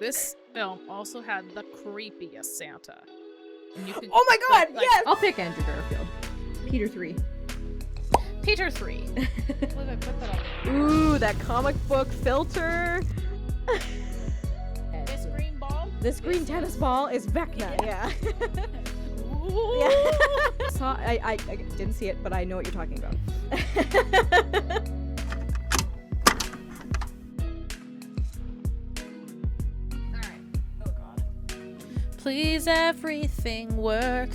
This film also had the creepiest Santa. And you could, oh my god, yes! I'll pick Andrew Garfield. Peter 3. Peter 3. I believe I put that on. Ooh, that comic book filter. This green ball? This green tennis ball is Vecna, yeah. Ooh. Yeah. I didn't see it, but I know what you're talking about. Please everything work.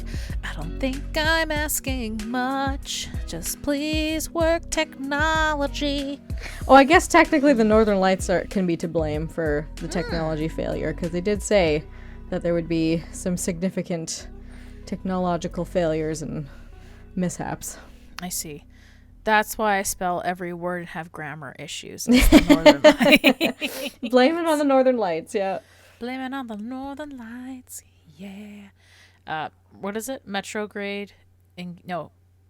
I don't think I'm asking much. Just please work technology. Oh, I guess technically the Northern Lights can be to blame for the technology failure, because they did say that there would be some significant technological failures and mishaps. I see. That's why I spell every word and have grammar issues. It's the Northern Lights. Blame it on the Northern Lights, yeah. Blame it on the Northern Lights, yeah. What is it? Metrograde?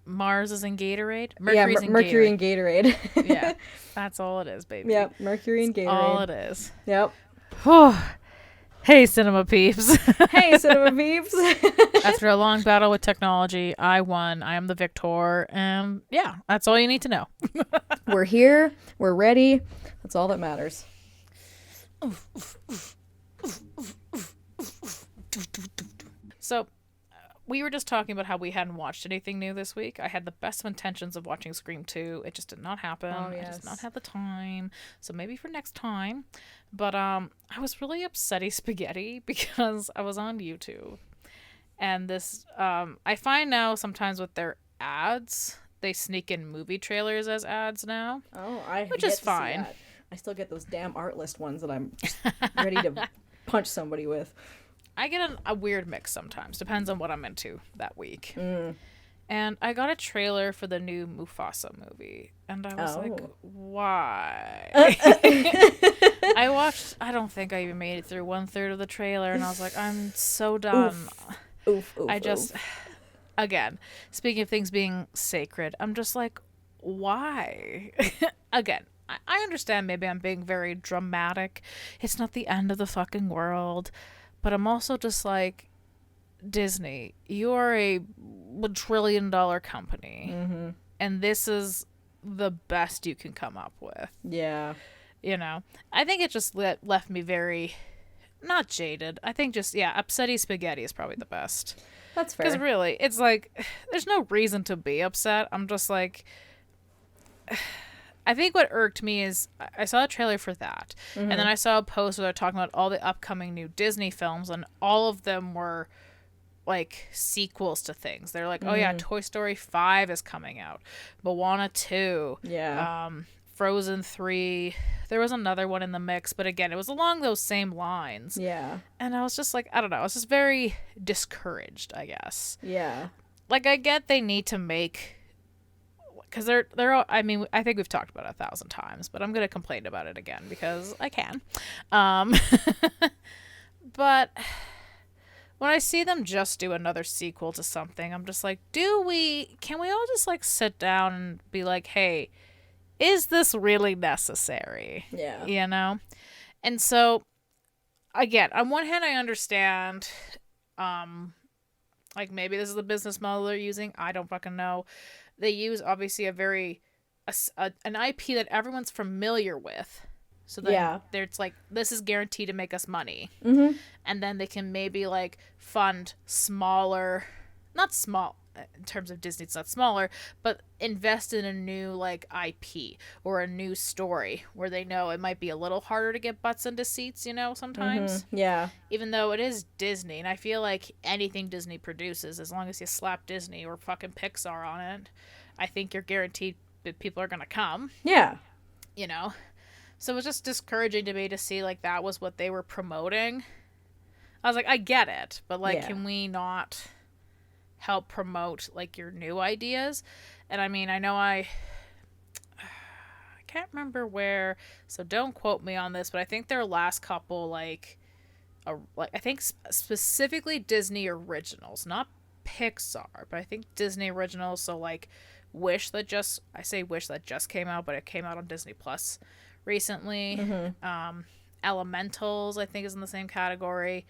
Mars is in Gatorade? Mercury's in Mercury Gatorade. and Gatorade. Yeah, that's all it is, baby. Yep, Mercury and Gatorade. All it is. Yep. Hey, cinema peeps. Hey, cinema peeps. After a long battle with technology, I won. I am the victor. And yeah, that's all you need to know. We're here. We're ready. That's all that matters. So, we were just talking about how we hadn't watched anything new this week. I had the best of intentions of watching Scream 2. It just did not happen. Oh, yes. I just not have the time. So maybe for next time. But I was really upsetty spaghetti because I was on YouTube. And this, I find now sometimes with their ads, they sneak in movie trailers as ads now. Oh, which is fine. I still get those damn art list ones that I'm ready to punch somebody with. I get a weird mix sometimes. Depends on what I'm into that week. Mm. And I got a trailer for the new Mufasa movie. And I was like, why? I don't think I even made it through 1/3 of the trailer. And I was like, I'm so done. Oof, Again, speaking of things being sacred, I'm just like, why? Again, I understand maybe I'm being very dramatic. It's not the end of the fucking world. But I'm also just like, Disney, you are a $1 trillion company. Mm-hmm. And this is the best you can come up with. Yeah. You know? I think it just left me very, not jaded. I think just, upsetty spaghetti is probably the best. That's fair. Because really, it's like, there's no reason to be upset. I'm just like, I think what irked me is I saw a trailer for that. Mm-hmm. And then I saw a post where they're talking about all the upcoming new Disney films, and all of them were like sequels to things. They're like, oh yeah, Toy Story 5 is coming out. Moana 2. Yeah. Frozen 3. There was another one in the mix, but again, it was along those same lines. Yeah. And I was just like, I don't know. I was just very discouraged, I guess. Yeah. Like, I get they need to make... Because they're all, I mean, I think we've talked about it 1,000 times, but I'm going to complain about it again because I can. But when I see them just do another sequel to something, I'm just like, can we all just like sit down and be like, hey, is this really necessary? Yeah. You know? And so, again, on one hand, I understand, like maybe this is the business model they're using. I don't fucking know. They use obviously an IP that everyone's familiar with. So then it's like, this is guaranteed to make us money. Mm-hmm. And then they can maybe like fund smaller, not small in terms of Disney, it's not smaller, but invest in a new like IP or a new story where they know it might be a little harder to get butts into seats, you know, sometimes. Mm-hmm. Yeah. Even though it is Disney, and I feel like anything Disney produces, as long as you slap Disney or fucking Pixar on it, I think you're guaranteed that people are going to come. Yeah. You know? So it was just discouraging to me to see like that was what they were promoting. I was like, I get it, but like, can we not help promote like your new ideas? And I mean, I know I can't remember where, so don't quote me on this, but I think their last couple like I think specifically Disney originals, not Pixar, but I think Disney originals. So like Wish that just came out, but it came out on Disney Plus recently. Mm-hmm. Elementals, I think, is in the same category.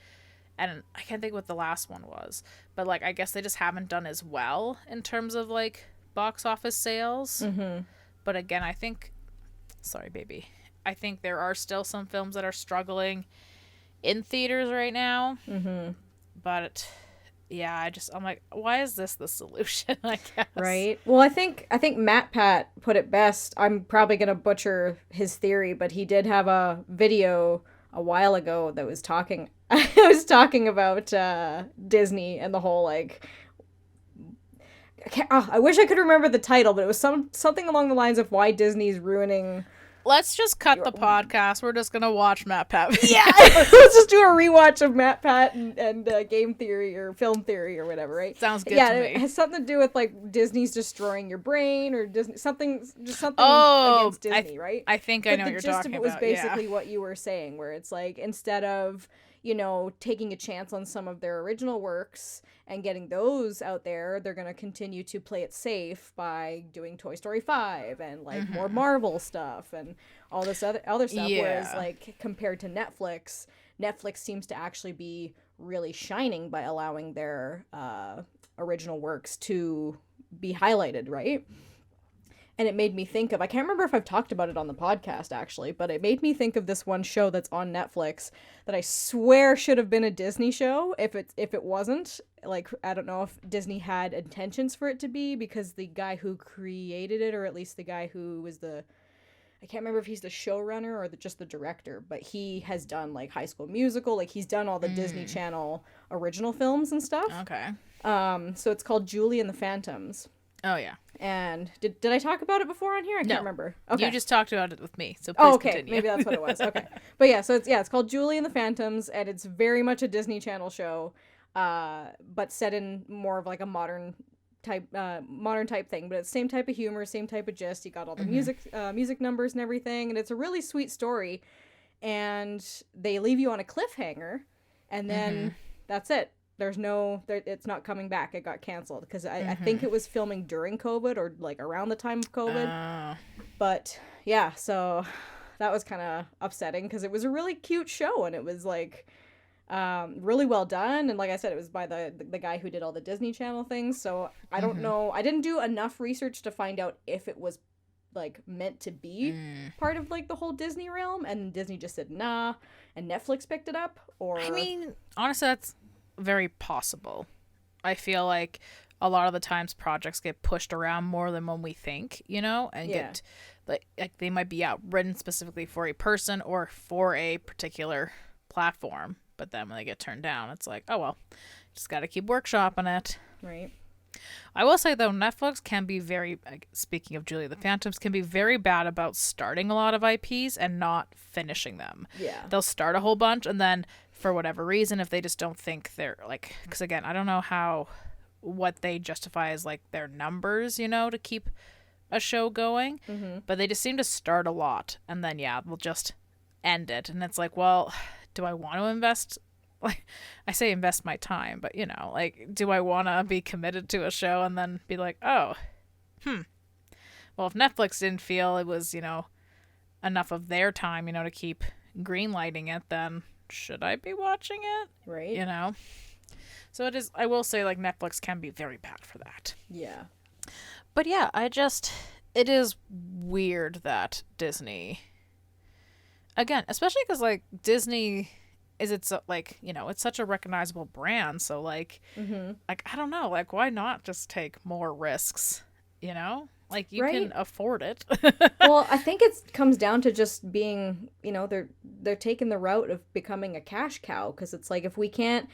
And I can't think what the last one was. But, like, I guess they just haven't done as well in terms of, like, box office sales. Mm-hmm. But again, I think... Sorry, baby. I think there are still some films that are struggling in theaters right now. Mm-hmm. But... Yeah, I'm like, why is this the solution, I guess? Right. Well, I think Matt Pat put it best. I'm probably going to butcher his theory, but he did have a video a while ago that was talking about Disney and the whole, like, I wish I could remember the title, but it was something along the lines of why Disney's ruining... Let's just cut the podcast. We're just gonna watch Matt Pat. Yeah, let's just do a rewatch of Matt Pat and game theory or film theory or whatever, right? Sounds good yeah, to me. It has something to do with, like, Disney's destroying your brain or Disney something Oh, against Disney, right? I think I know what you're talking about. The gist of it was basically what you were saying, where it's like, instead of, you know, taking a chance on some of their original works and getting those out there, they're going to continue to play it safe by doing Toy Story 5 and, like, more Marvel stuff and all this other stuff. Yeah. Whereas, like, compared to Netflix seems to actually be really shining by allowing their original works to be highlighted, right? And it made me think of, I can't remember if I've talked about it on the podcast, actually, but it made me think of this one show that's on Netflix that I swear should have been a Disney show if it wasn't. Like, I don't know if Disney had intentions for it to be, because the guy who created it, or at least the guy who was I can't remember if he's the showrunner or just the director, but he has done, like, High School Musical. Like, he's done all the Disney Channel original films and stuff. Okay. So it's called Julie and the Phantoms. Oh, yeah. And did I talk about it before on here? I can't remember. Okay. You just talked about it with me, so please continue. Maybe that's what it was. Okay. But yeah, so it's called Julie and the Phantoms, and it's very much a Disney Channel show, but set in more of, like, a modern type thing. But it's same type of humor, same type of gist. You got all the music numbers and everything, and it's a really sweet story. And they leave you on a cliffhanger, and then that's it. It's not coming back. It got canceled because I think it was filming during COVID or, like, around the time of COVID. But yeah, so that was kind of upsetting because it was a really cute show, and it was, like, really well done. And like I said, it was by the guy who did all the Disney Channel things. So I don't know. I didn't do enough research to find out if it was, like, meant to be part of, like, the whole Disney realm, and Disney just said nah, and Netflix picked it up. Or I mean, honestly, that's very possible. I feel like a lot of the times projects get pushed around more than when we think, you know, and get like they might be written specifically for a person or for a particular platform, but then when they get turned down, it's like, oh well, just got to keep workshopping it. Right. I will say, though, Netflix can be very, speaking of Julie the Phantoms, can be very bad about starting a lot of IPs and not finishing them. Yeah. They'll start a whole bunch, and then for whatever reason, if they just don't think they're, like, because again, I don't know what they justify as, like, their numbers, you know, to keep a show going, but they just seem to start a lot, and then, they'll just end it. And it's like, well, do I want to invest? Like, I say invest my time, but, you know, like, do I want to be committed to a show and then be like, oh, well, if Netflix didn't feel it was, you know, enough of their time, you know, to keep greenlighting it, then should I be watching it? Right. You know? So it is, I will say, like, Netflix can be very bad for that. Yeah. But yeah, it is weird that Disney, again, especially because, like, Disney it's like, you know, it's such a recognizable brand, so, like, like, I don't know, like, why not just take more risks, you know? Like, you can afford it. Well, I think it comes down to just being, you know, they're taking the route of becoming a cash cow, because it's like, if we can't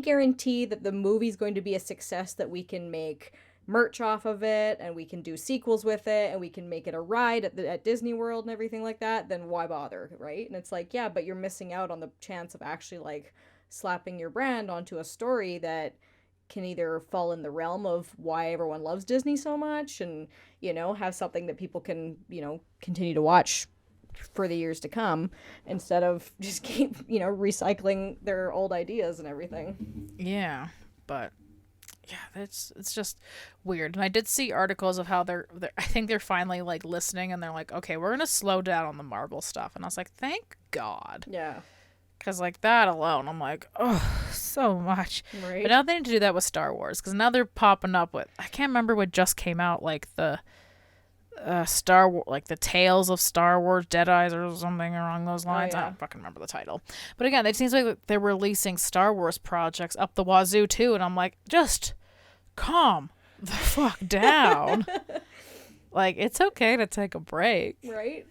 guarantee that the movie's going to be a success, that we can make merch off of it, and we can do sequels with it, and we can make it a ride at Disney World and everything like that, then why bother, right? And it's like, yeah, but you're missing out on the chance of actually, like, slapping your brand onto a story that can either fall in the realm of why everyone loves Disney so much, and, you know, have something that people can, you know, continue to watch for the years to come, instead of just keep, you know, recycling their old ideas and everything. Yeah, but yeah, it's just weird. And I did see articles of how they're I think they're finally like listening, and they're like, okay, we're gonna slow down on the Marvel stuff. And I was like, thank God. Yeah. Because, like, that alone, I'm like, oh, so much. Right. But now they need to do that with Star Wars. Because now they're popping up with, I can't remember what just came out, like, the Star Wars, like, the Tales of Star Wars Jedi's or something along those lines. I yeah. don't fucking remember the title. But again, it seems like they're releasing Star Wars projects up the wazoo, too. And I'm like, just calm the fuck down. Like, it's okay to take a break. Right.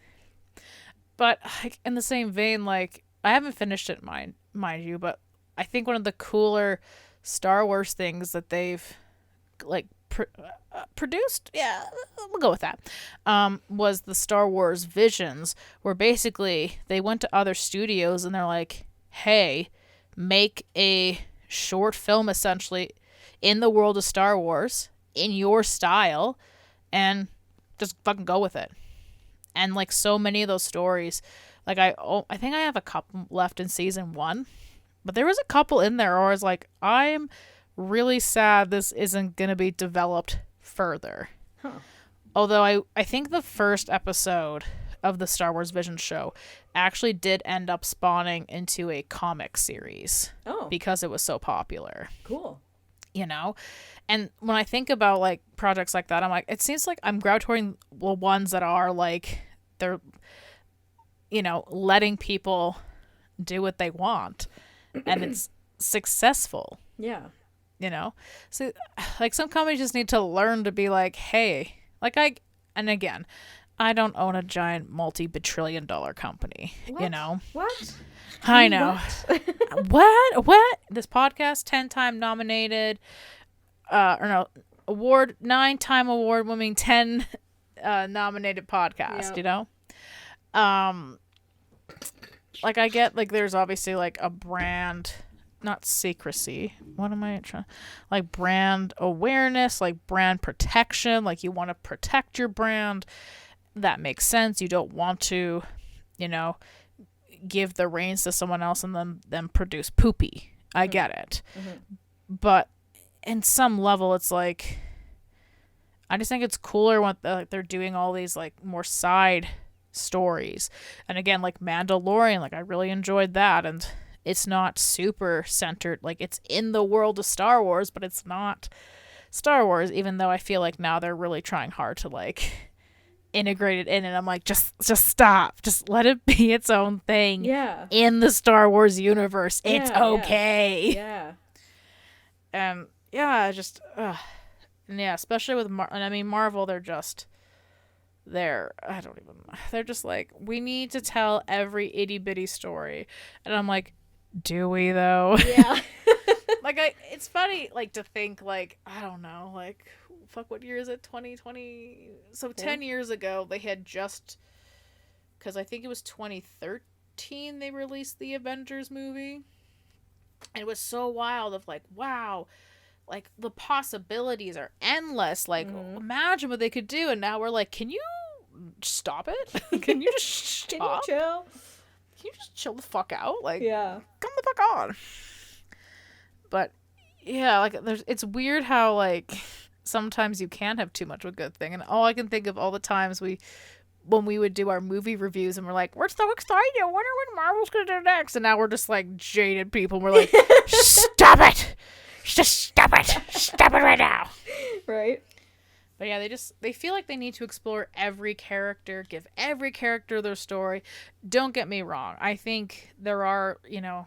But, like, in the same vein, like, I haven't finished it, mind you, but I think one of the cooler Star Wars things that they've like produced, yeah, we'll go with that, was the Star Wars Visions, where basically they went to other studios and they're like, hey, make a short film essentially in the world of Star Wars in your style and just fucking go with it. And like so many of those stories, like I think I have a couple left in season 1, but there was a couple in there where I was like, I'm really sad this isn't going to be developed further. Huh. Although I think the first episode of the Star Wars Vision show actually did end up spawning into a comic series. Oh. Because it was so popular. Cool. You know? And when I think about like projects like that, I'm like, it seems like I'm gravitating the ones that are like, they're, you know, letting people do what they want and it's successful. Yeah. You know? So like some companies just need to learn to be like, hey, like and again, I don't own a giant multi-bajillion-dollar company, What? you know? What? I know. What? This podcast, 10-time nominated, or no, 9-time award winning, 10 nominated podcast, Yep. you know? Like I get like there's obviously like a brand, not secrecy. What am I trying? Like brand awareness, like brand protection, like you want to protect your brand. That makes sense. You don't want to, you know, give the reins to someone else and then produce poopy. I get it. Mm-hmm. But in some level it's like I just think it's cooler when they're doing all these like more side stories. And again, like Mandalorian, like I really enjoyed that, and it's not super centered, like it's in the world of Star Wars, but it's not Star Wars, even though I feel like now they're really trying hard to like integrate it in, and I'm like, just stop, just let it be its own thing. Yeah. In the Star Wars universe, it's Yeah, okay. Yeah. And yeah, just and yeah, especially with Marvel, they're just they're just like, we need to tell every itty bitty story, and I'm like, do we though? Yeah. Like it's funny like to think like, I don't know, like fuck, what year is it? 2020. So 10 years ago they had just, because I think it was 2013 they released the Avengers movie, and it was so wild of like, wow, like the possibilities are endless, like imagine what they could do. And now we're like, can you stop it? Can you just stop? Can you chill? Can you just chill the fuck out? Like, Yeah. come the fuck on. But yeah, like it's weird how like sometimes you can have too much of a good thing. And all I can think of all the times when we would do our movie reviews and we're like, we're so excited, I wonder what Marvel's gonna do next. And now we're just like jaded people. We're like, stop it. Just stop it. Stop it right now. Right. But yeah, they feel like they need to explore every character, give every character their story. Don't get me wrong. I think there are, you know,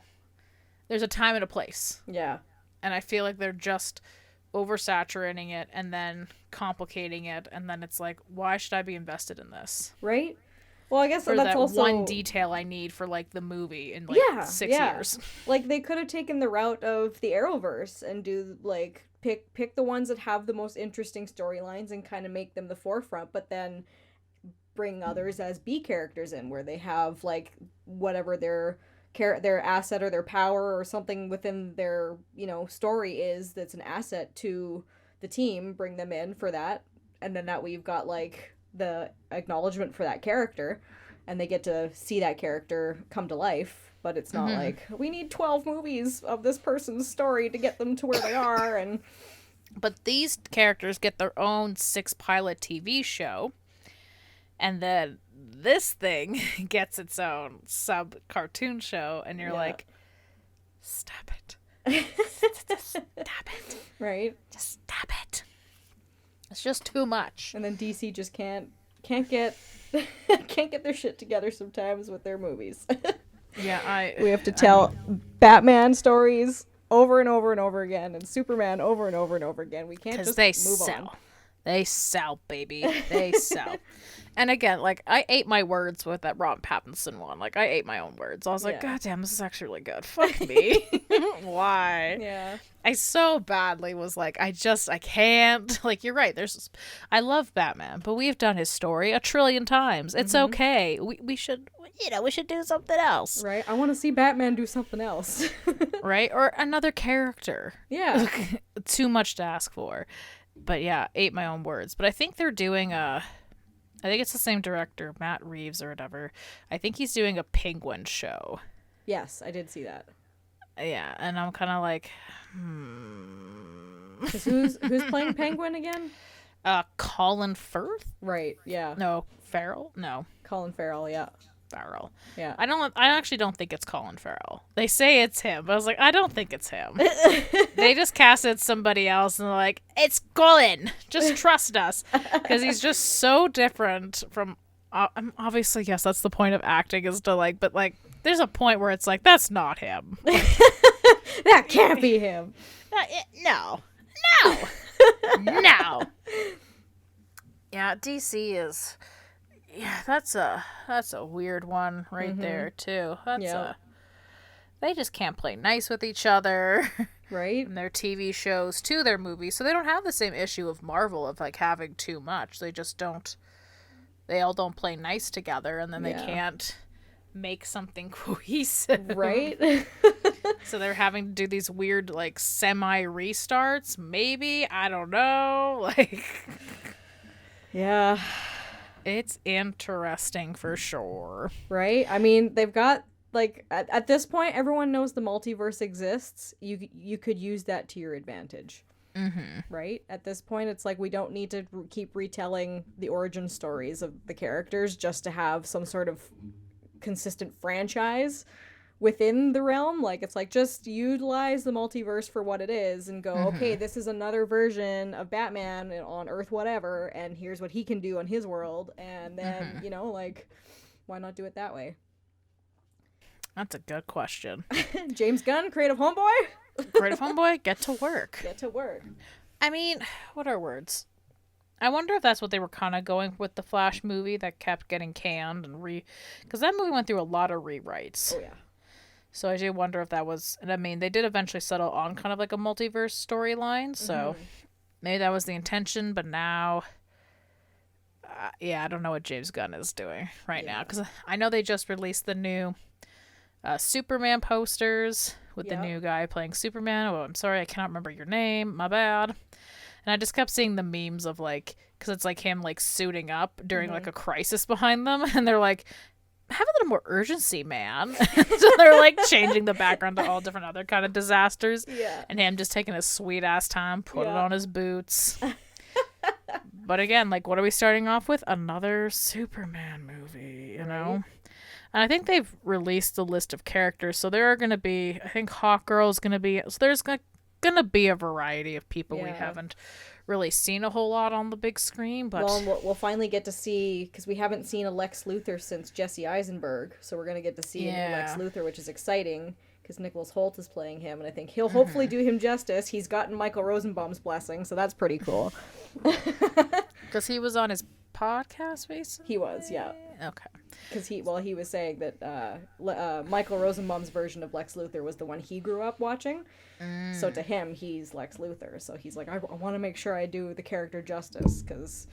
there's a time and a place. Yeah. And I feel like they're just oversaturating it and then complicating it. And then it's like, why should I be invested in this? Right? Well, I guess For that's that also one detail I need for like the movie in like 6 years. Like they could have taken the route of the Arrowverse and do like pick the ones that have the most interesting storylines and kind of make them the forefront, but then bring others as B characters in where they have like whatever their asset or their power or something within their, you know, story is that's an asset to the team. Bring them in for that, and then that way you've got like the acknowledgement for that character, and they get to see that character come to life. But it's not like, we need 12 movies of this person's story to get them to where they are. And But these characters get their own 6-pilot TV show. And then this thing gets its own sub-cartoon show. And you're like, stop it. Stop it. Right? Just stop it. It's just too much. And then DC just can't get can't get their shit together sometimes with their movies. Yeah, we have to tell Batman stories over and over and over again, and Superman over and over and over again. We can't just move on. They sell, baby. They sell. And again, like, I ate my words with that Robert Pattinson one. Like, I ate my own words. I was like, God damn, this is actually really good. Fuck me. Why? Yeah. I so badly was like, I can't. Like, you're right. I love Batman, but we've done his story 1 trillion times. It's okay. We should, we should do something else. Right? I want to see Batman do something else. Right? Or another character. Yeah. Too much to ask for. But yeah, ate my own words. But I think they're doing I think it's the same director, Matt Reeves or whatever. I think he's doing a Penguin show. Yes, I did see that. Yeah, and I'm kind of like, 'Cause who's playing Penguin again? Colin Firth? Right, yeah. No, Farrell? No, Colin Farrell, yeah. Farrell. Yeah. I actually don't think it's Colin Farrell. They say it's him, but I was like, I don't think it's him. They just casted somebody else and they're like, it's Colin. Just trust us. Because he's just so different from, obviously, yes, that's the point of acting is to like, but like, there's a point where it's like, that's not him. That can't be him. No. No. Yeah, DC is... Yeah, that's a weird one right there too. They just can't play nice with each other. Right? In their TV shows to their movies. So they don't have the same issue of Marvel of like having too much. They just don't, they all don't play nice together, and then they can't make something cohesive. Right? So they're having to do these weird like semi restarts, maybe, I don't know. Like, yeah. it's interesting for sure. Right? I mean, they've got, like, at this point, everyone knows the multiverse exists. You could use that to your advantage. Mm-hmm. Right? At this point, it's like we don't need to keep retelling the origin stories of the characters just to have some sort of consistent franchise within the realm. Like, it's like, just utilize the multiverse for what it is and go, okay, this is another version of Batman on Earth whatever, and here's what he can do on his world, and then, you know, like, why not do it that way? That's a good question. James Gunn, creative homeboy? Creative homeboy, get to work. Get to work. I mean, what are words? I wonder if that's what they were kind of going with the Flash movie that kept getting canned and because that movie went through a lot of rewrites. Oh, yeah. So I do wonder if that was, and I mean, they did eventually settle on kind of like a multiverse storyline, so maybe that was the intention, but now, I don't know what James Gunn is doing right now, because I know they just released the new Superman posters with the new guy playing Superman. Oh, I'm sorry, I cannot remember your name, my bad. And I just kept seeing the memes of like, because it's like him like suiting up during like a crisis behind them, and they're like, have a little more urgency, man. So they're like changing the background to all different other kind of disasters. Yeah. And him just taking a sweet ass time, put it on his boots. But again, like, what are we starting off with? Another Superman movie, you know? And I think they've released a list of characters. So there are going to be, I think Hawkgirl is going to be, so there's going to be a variety of people we haven't really seen a whole lot on the big screen, but we'll finally get to see, because we haven't seen a Lex Luthor since Jesse Eisenberg, so we're going to get to see a new Lex Luthor, which is exciting because Nicholas Hoult is playing him, and I think he'll hopefully do him justice. He's gotten Michael Rosenbaum's blessing, so that's pretty cool. Because he was on his podcast recently? He was, yeah. Okay. Because he was saying that Michael Rosenbaum's version of Lex Luthor was the one he grew up watching. So to him, he's Lex Luthor. So he's like, I want to make sure I do the character justice because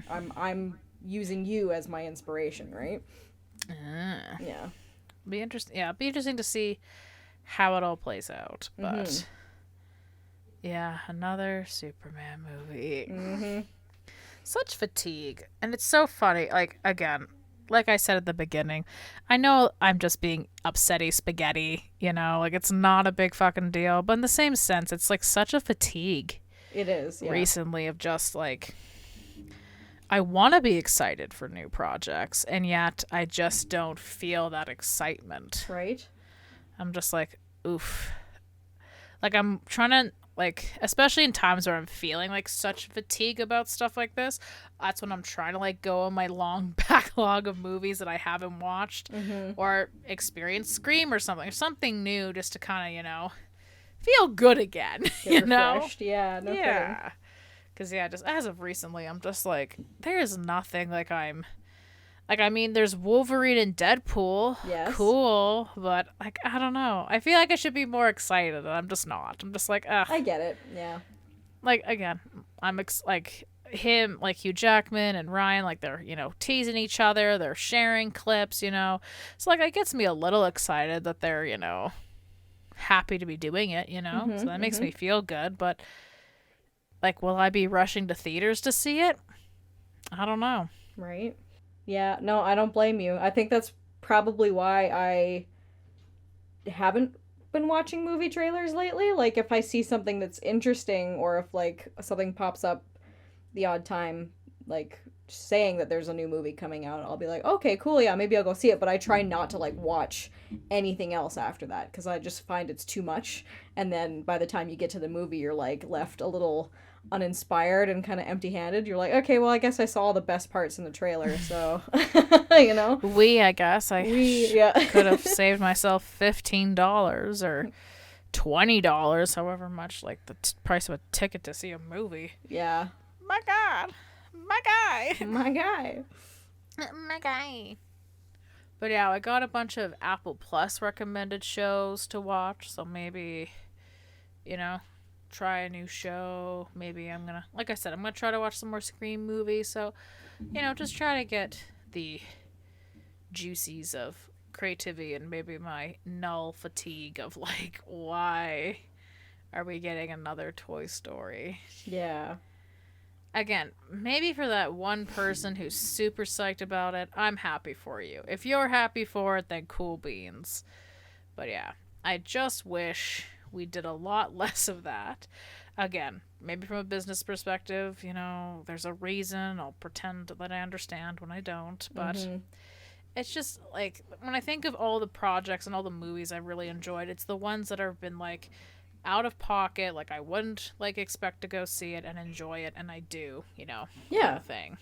I'm using you as my inspiration, right? Yeah. Be interesting. Yeah, be interesting to see how it all plays out. But yeah, another Superman movie. Such fatigue, and it's so funny. Like, again, like I said at the beginning, I know I'm just being upsetty spaghetti, you know, like it's not a big fucking deal, but in the same sense, it's like such a fatigue. It is, yeah. recently of just like, I want to be excited for new projects, and yet I just don't feel that excitement. Right? I'm just like, oof. Like, I'm trying to, like, especially in times where I'm feeling like such fatigue about stuff like this, that's when I'm trying to like go on my long backlog of movies that I haven't watched or experienced, Scream or something new, just to kind of, you know, feel good again. Get you know? refreshed. Yeah, no kidding. Yeah. Because, yeah, just as of recently, I'm just like, there's nothing like I mean, there's Wolverine and Deadpool. Yes. Cool. But, like, I don't know. I feel like I should be more excited, and I'm just not. I'm just like, ugh. I get it. Yeah. Like, again, like, him, like, Hugh Jackman and Ryan, like, they're, you know, teasing each other. They're sharing clips, you know. So, like, it gets me a little excited that they're, you know, happy to be doing it, you know. So that makes me feel good. But, like, will I be rushing to theaters to see it? I don't know. Right? Yeah, no, I don't blame you. I think that's probably why I haven't been watching movie trailers lately. Like, if I see something that's interesting, or if, like, something pops up the odd time, like, saying that there's a new movie coming out, I'll be like, okay, cool, yeah, maybe I'll go see it. But I try not to, like, watch anything else after that, because I just find it's too much. And then by the time you get to the movie, you're, like, left a little uninspired and kind of empty-handed. You're like, okay, well, I guess I saw all the best parts in the trailer, so you know. I guess I could have saved myself $15 or $20, however much, like the price of a ticket to see a movie. Yeah. My God, my guy, My guy. my guy. But yeah, I got a bunch of Apple Plus recommended shows to watch, so maybe, you know, try a new show. Maybe I'm gonna, like I said, I'm gonna try to watch some more Scream movies. So, you know, just try to get the juices of creativity and maybe my null fatigue of like, why are we getting another Toy Story? Yeah. Again, maybe for that one person who's super psyched about it, I'm happy for you. If you're happy for it, then cool beans. But yeah, I just wish we did a lot less of that. Again, maybe from a business perspective, you know, there's a reason. I'll pretend that I understand when I don't. But it's just, like, when I think of all the projects and all the movies I really enjoyed, it's the ones that have been, like, out of pocket. Like, I wouldn't, like, expect to go see it and enjoy it, and I do, you know, kind of thing.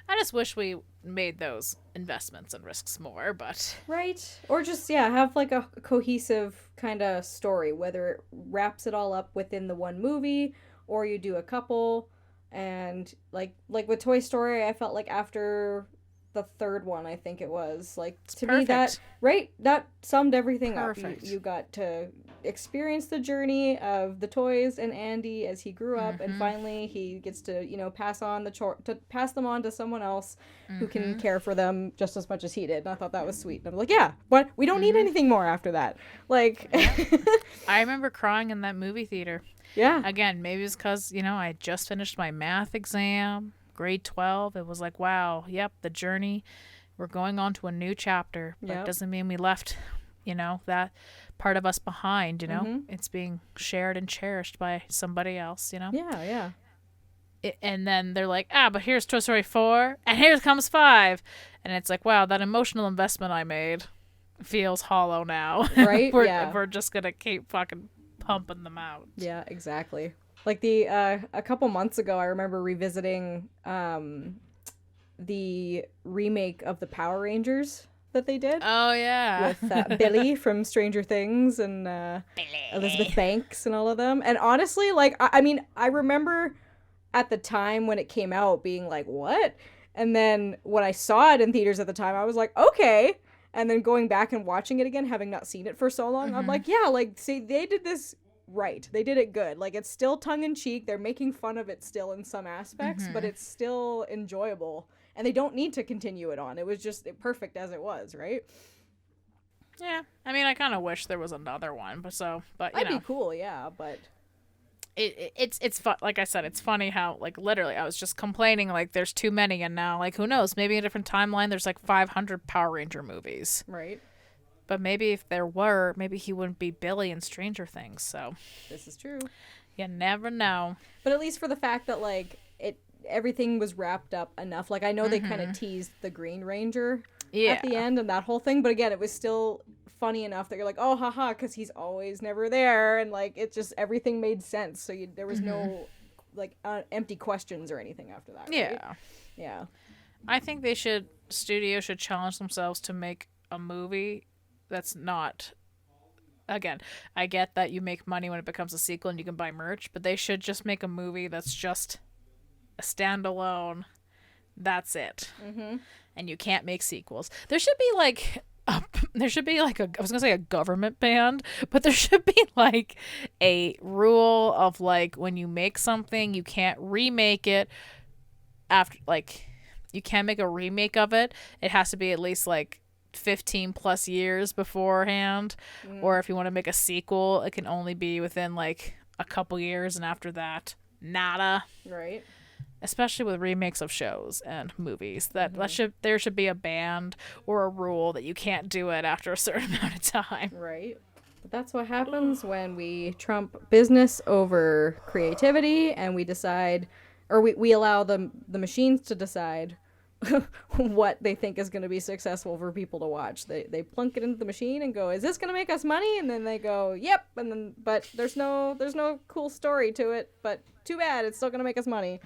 I just wish we made those investments and risks more, but... Right. Or just, yeah, have, like, a cohesive kind of story, whether it wraps it all up within the one movie, or you do a couple, and, like with Toy Story, I felt like after the third one, I think it was, like, It's to perfect. me, that, right, that summed everything Perfect. up. You got to experience the journey of the toys and Andy as he grew up, and finally he gets to, you know, pass them on to someone else who can care for them just as much as he did. And I thought that was sweet. And I'm like, yeah, but we don't need anything more after that. Like, I remember crying in that movie theater. yeah, Again, maybe it's because, you know, I just finished my math exam, grade 12. It was like, wow, yep, the journey. We're going on to a new chapter. But Yep. it doesn't mean we left, you know, that part of us behind, you know. It's being shared and cherished by somebody else, you know. yeah. And then they're like, but here's Toy Story 4, and here comes 5. And it's like, wow, that emotional investment I made feels hollow now. Right? We're just going to keep fucking pumping them out. Yeah, exactly. Like a couple months ago, I remember revisiting the remake of the Power Rangers that they did. Oh, yeah. With Billy from Stranger Things and Elizabeth Banks and all of them. And honestly, like, I mean, I remember at the time when it came out being like, what? And then when I saw it in theaters at the time, I was like, okay. And then going back and watching it again, having not seen it for so long, I'm like, yeah, like, see, they did this right. They did it good. Like, it's still tongue-in-cheek. They're making fun of it still in some aspects, but it's still enjoyable. And they don't need to continue it on. It was just perfect as it was, right? Yeah. I mean, I kind of wish there was another one, but you That'd know. be cool, yeah, but... It's fun. Like I said, it's funny how, like, literally I was just complaining like there's too many, and now, like, who knows, maybe in a different timeline there's like 500 Power Ranger movies. Right. But maybe if there were, maybe he wouldn't be Billy in Stranger Things. So This is true. You never know. But at least for the fact that like everything was wrapped up enough. Like I know they kind of teased the Green Ranger at the end and that whole thing, but again, it was still funny enough that you're like, oh, haha, because he's always never there, and like it just everything made sense. So there was no like empty questions or anything after that. Right? Yeah. I think studios should challenge themselves to make a movie that's not. Again, I get that you make money when it becomes a sequel and you can buy merch, but they should just make a movie that's just a standalone. That's it. And you can't make sequels. There should be like I was gonna say a government ban, but there should be like a rule of like when you make something, you can't remake it after, like you can't make a remake of it. It has to be at least like 15 plus years beforehand, or if you want to make a sequel, it can only be within like a couple years, and after that, nada. Right. Especially with remakes of shows and movies, there should be a ban or a rule that you can't do it after a certain amount of time. Right. But that's what happens when we trump business over creativity, and we decide, or we allow the machines to decide what they think is going to be successful for people to watch. They plunk it into the machine and go, is this going to make us money? And then they go, yep. And then, but there's no cool story to it, but too bad, it's still going to make us money.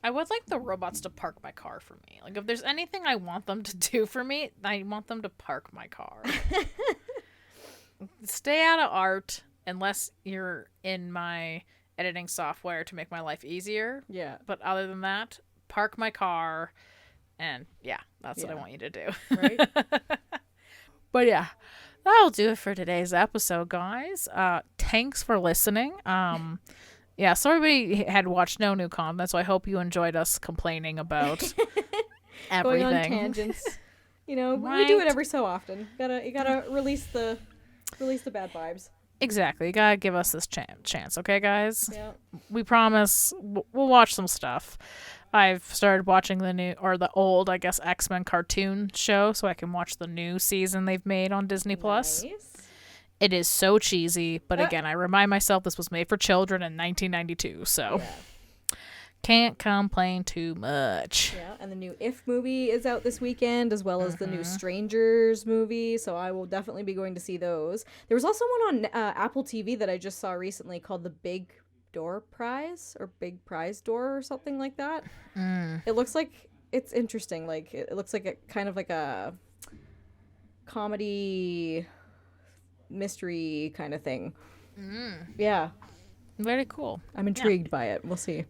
I would like the robots to park my car for me. Like, if there's anything I want them to do for me, I want them to park my car. Stay out of art unless you're in my editing software to make my life easier. Yeah. But other than that, park my car, and yeah, that's what I want you to do. Right. But yeah, that'll do it for today's episode, guys. Thanks for listening. Yeah, so everybody had watched no new content, so I hope you enjoyed us complaining about everything. Going on tangents. You know, we do it every so often. You gotta release the bad vibes. Exactly. You gotta give us this chance, okay, guys? Yeah. We promise we'll watch some stuff. I've started watching the old, I guess, X-Men cartoon show, so I can watch the new season they've made on Disney Plus. Nice. It is so cheesy, but again, I remind myself this was made for children in 1992, so can't complain too much. Yeah, and the new If movie is out this weekend, as well as the new Strangers movie, so I will definitely be going to see those. There was also one on Apple TV that I just saw recently called The Big Door Prize, or Big Prize Door, or something like that. It looks like it's interesting. Like, it looks like kind of like a comedy mystery kind of thing. Yeah, Very cool. I'm intrigued by it. We'll see.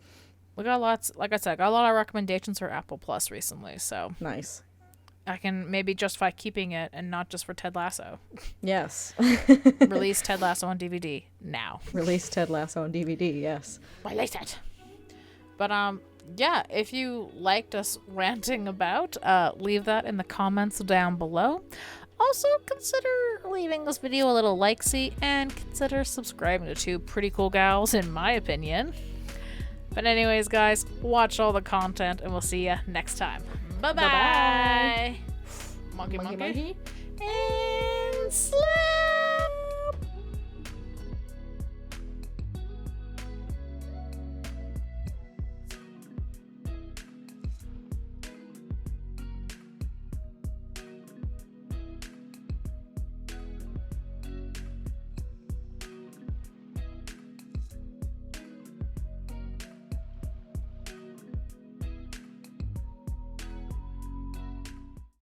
We got lots, like I said, got a lot of recommendations for Apple Plus recently, so Nice. I can maybe justify keeping it and not just for Ted Lasso. Yes. Release Ted Lasso on DVD now. Release Ted Lasso on DVD. Yes. Release it. But yeah, if you liked us ranting about, leave that in the comments down below. Also, consider leaving this video a little likesy and consider subscribing to two pretty cool gals, in my opinion. But anyways, guys, watch all the content, and we'll see you next time. Bye-bye. Bye-bye. Monkey. Monkey. And slay!